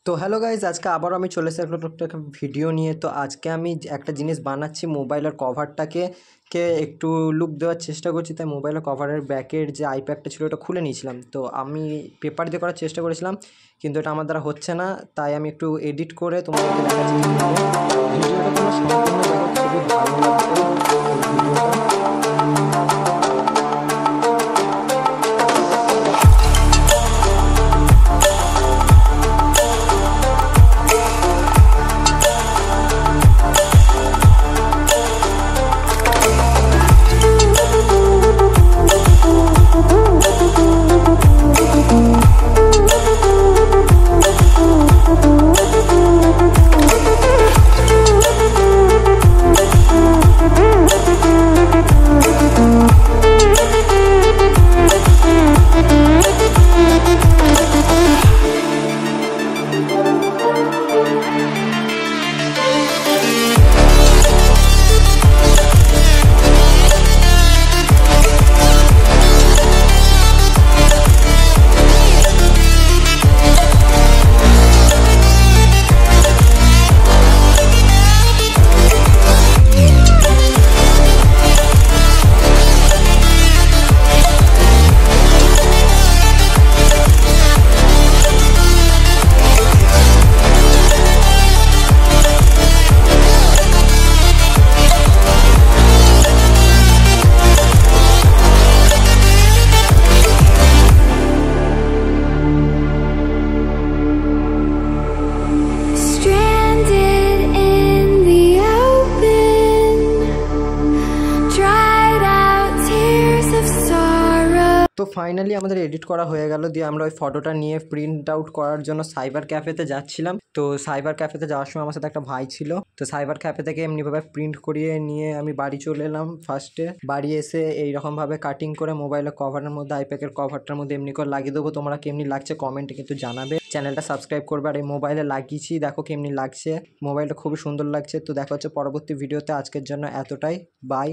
তো hello guys, আজকে আবারও আমি চলে এসেছি একটা ভিডিও নিয়ে। তো আজকে আমি একটা জিনিস বানাচ্ছি, মোবাইলের কভারটাকে একটু লুক দেওয়ার চেষ্টা করছি। তাই মোবাইলের কভারের ব্যাকের যে আইপ্যাডটা ছিল ওটা খুলে নিয়েছিলাম। তো আমি পেপার দিয়ে করার চেষ্টা করেছিলাম, কিন্তু এটা আমার দ্বারা হচ্ছে না। তাই আমি একটু এডিট করে তোমাদেরকে দেখাচ্ছি কীভাবে। ভিডিওটা তোমরা সম্পূর্ণ দেখো, খুবই ভালো লাগবে এই ভিডিওটা। তো ফাইনালি আমাদের এডিট করা হয়ে গেল। দিয়ে আমরা ওই ফটোটা নিয়ে প্রিন্ট আউট করার জন্য সাইবার ক্যাফেতে যাচ্ছিলাম। তো সাইবার ক্যাফেতে যাওয়ার সময় আমার সাথে একটা ভাই ছিল। তো সাইবার ক্যাফে থেকে এমনিভাবে প্রিন্ট করিয়ে নিয়ে আমি বাড়ি চলে এলাম। ফার্স্টে বাড়ি এসে এইরকমভাবে কাটিং করে মোবাইলের কভারের মধ্যে, আইপ্যাকের কভারটার মধ্যে এমনি করে লাগিয়ে দেবো। তোমরা কেমনি লাগছে কমেন্টে কিন্তু জানাবে। চ্যানেলটা সাবস্ক্রাইব করবে। আর এই মোবাইলে লাগিয়েছি, দেখো কেমনি লাগছে। মোবাইলটা খুবই সুন্দর লাগছে। তো দেখা হচ্ছে পরবর্তী ভিডিওতে। আজকের জন্য এতটাই, বাই।